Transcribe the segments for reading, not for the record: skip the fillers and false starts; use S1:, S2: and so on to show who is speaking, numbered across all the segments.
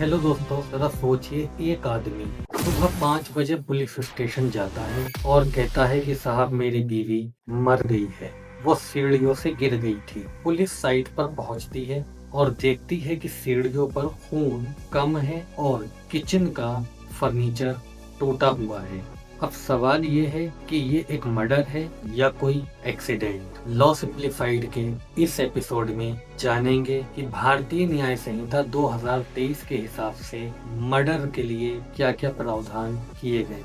S1: Hello दोस्तों, जरा सोचिए, एक आदमी सुबह 5 बजे पुलिस स्टेशन जाता है और कहता है कि साहब, मेरी बीवी मर गई है, वो सीढ़ियों से गिर गई थी। पुलिस साइट पर पहुंचती है और देखती है कि सीढ़ियों पर खून कम है और किचन का फर्नीचर टूटा हुआ है। अब सवाल ये है कि ये एक मर्डर है या कोई एक्सीडेंट। लॉ सिंप्लीफाइड के इस एपिसोड में जानेंगे कि भारतीय न्याय संहिता 2023 के हिसाब से मर्डर के लिए क्या क्या प्रावधान किए गए।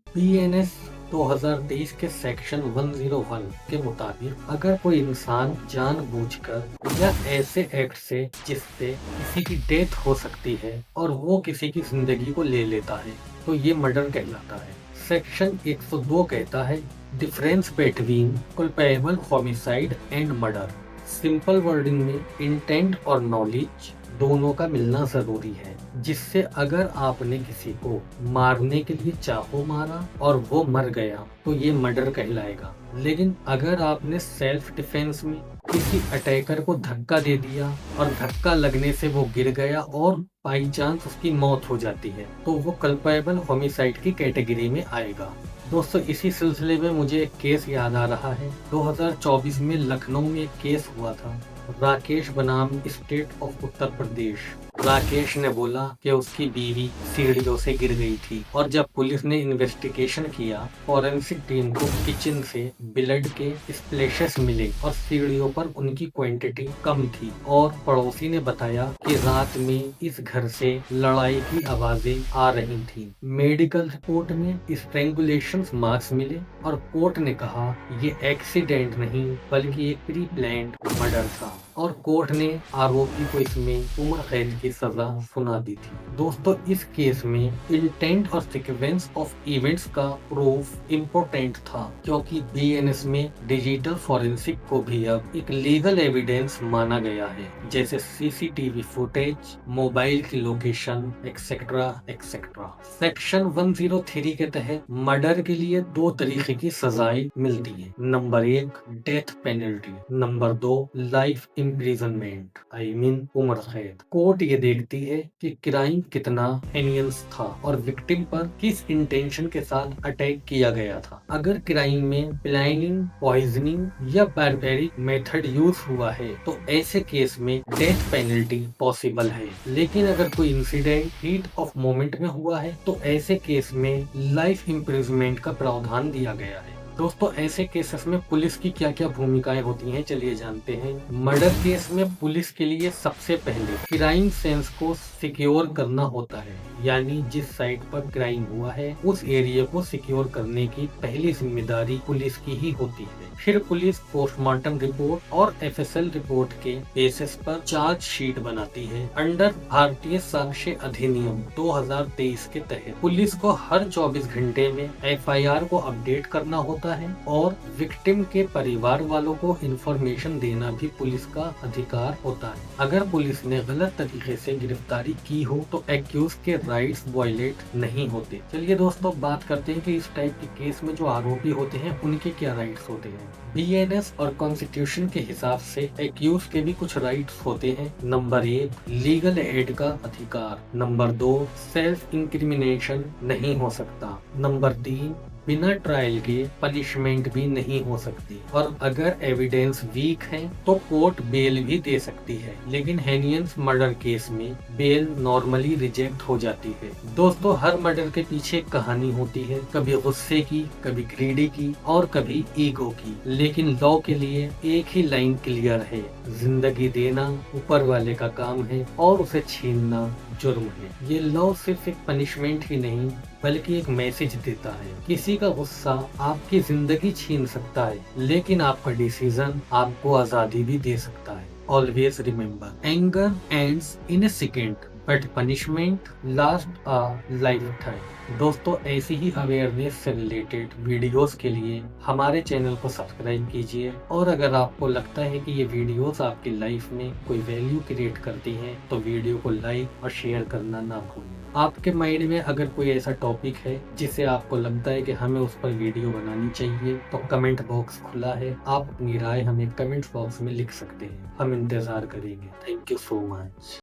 S1: बीएनएस 2023 के सेक्शन 101 के मुताबिक अगर कोई इंसान जानबूझकर या ऐसे एक्ट से जिससे किसी की डेथ हो सकती है और वो किसी की जिंदगी को ले लेता है तो ये मर्डर कहलाता है। सेक्शन 102 कहता है difference between culpable homicide and murder. Simple wording में इंटेंट और नॉलेज दोनों का मिलना जरूरी है, जिससे अगर आपने किसी को मारने के लिए चाकू मारा और वो मर गया तो ये मर्डर कहलाएगा। लेकिन अगर आपने सेल्फ डिफेंस में किसी अटैकर को धक्का दे दिया और धक्का लगने से वो गिर गया और बाई चांस उसकी मौत हो जाती है तो वो कल्पेबल होमिसाइड की कैटेगरी में आएगा। दोस्तों, इसी सिलसिले में मुझे एक केस याद आ रहा है। 2024 में लखनऊ में एक केस हुआ था। राकेश बनाम स्टेट ऑफ उत्तर प्रदेश। राकेश ने बोला कि उसकी बीवी सीढ़ियों से गिर गई थी और जब पुलिस ने इन्वेस्टिगेशन किया, फॉरेंसिक टीम को किचन से ब्लड के स्प्लैशेस मिले और सीढ़ियों पर उनकी क्वांटिटी कम थी। और पड़ोसी ने बताया कि रात में इस घर से लड़ाई की आवाजें आ रही थी। मेडिकल रिपोर्ट में स्ट्रेंगुलेशन मार्क्स मिले और कोर्ट ने कहा ये एक्सीडेंट नहीं बल्कि एक प्री प्लान्ड मर्डर था और कोर्ट ने आरोपी को इसमें उम्र कैद की सजा सुना दी थी। दोस्तों, इस केस में इंटेंट और सीक्वेंस ऑफ इवेंट्स का प्रूफ इम्पोर्टेंट था, क्योंकि बीएनएस में डिजिटल फॉरेंसिक को भी अब एक लीगल एविडेंस माना गया है, जैसे सीसीटीवी फुटेज, मोबाइल की लोकेशन एक्सेट्रा एक्सेट्रा। सेक्शन 103 के तहत मर्डर के लिए 2 तरीके की सजाएं मिलती है। Number 1 death penalty, number 2 life imprisonment I mean उम्र कैद। कोर्ट ये देखती है कि क्राइम कितना हेनियस था और विक्टिम पर किस इंटेंशन के साथ अटैक किया गया था। अगर क्राइम में प्लानिंग, पॉइजनिंग या बारबेरिक मेथड यूज हुआ है तो ऐसे केस में डेथ पेनल्टी पॉसिबल है। लेकिन अगर कोई इंसिडेंट हीट ऑफ मोमेंट में हुआ है तो ऐसे केस में लाइफ इम्प्रिजनमेंट का प्रावधान दिया गया है। दोस्तों, ऐसे केसेस में पुलिस की क्या क्या भूमिकाएं होती हैं, चलिए जानते हैं। मर्डर केस में पुलिस के लिए सबसे पहले क्राइम सेंस को सिक्योर करना होता है, यानी जिस साइट पर क्राइम हुआ है उस एरिया को सिक्योर करने की पहली जिम्मेदारी पुलिस की ही होती है। फिर पुलिस पोस्टमार्टम रिपोर्ट और एफएसएल रिपोर्ट के बेसिस पर चार्ज शीट बनाती है। अंडर भारतीय साक्ष्य अधिनियम 2023 के तहत पुलिस को हर 24 घंटे में एफआईआर को अपडेट करना होता है और विक्टिम के परिवार वालों को इंफॉर्मेशन देना भी पुलिस का अधिकार होता है। अगर पुलिस ने गलत तरीके से गिरफ्तारी की हो तो एक्यूज के राइट्स वायलेट नहीं होते। चलिए दोस्तों, बात करते हैं कि इस टाइप के केस में जो आरोपी होते हैं उनके क्या राइट्स होते हैं। बीएनएस और कॉन्स्टिट्यूशन के हिसाब से एक्यूज के भी कुछ राइट्स होते हैं। नंबर 1 लीगल एड का अधिकार, नंबर 2 सेल्फ इंक्रिमिनेशन नहीं हो सकता, नंबर 3 बिना ट्रायल के पनिशमेंट भी नहीं हो सकती और अगर एविडेंस वीक है तो कोर्ट बेल भी दे सकती है। लेकिन हेनियस मर्डर केस में बेल नॉर्मली रिजेक्ट हो जाती है। दोस्तों, हर मर्डर के पीछे एक कहानी होती है, कभी गुस्से की, कभी ग्रीडी की और कभी ईगो की। लेकिन लॉ के लिए एक ही लाइन क्लियर है, जिंदगी देना ऊपर वाले का काम है और उसे छीनना जुर्म है। ये लॉ सिर्फ एक पनिशमेंट ही नहीं बल्कि एक मैसेज देता है। किसी का गुस्सा आपकी जिंदगी छीन सकता है, लेकिन आपका डिसीजन आपको आजादी भी दे सकता है। Always remember, anger ends in a second, but punishment last a life time. दोस्तों, ऐसी ही अवेयरनेस से रिलेटेड वीडियोस के लिए हमारे चैनल को सब्सक्राइब कीजिए, और अगर आपको लगता है कि ये वीडियोस आपकी लाइफ में कोई वैल्यू क्रिएट करती हैं तो वीडियो को लाइक और शेयर करना ना भूलें। आपके माइंड में अगर कोई ऐसा टॉपिक है जिससे आपको लगता है कि हमें उस पर वीडियो बनानी चाहिए तो कमेंट बॉक्स खुला है, आप अपनी राय हमें कमेंट बॉक्स में लिख सकते हैं। हम इंतजार करेंगे। Thank you so much.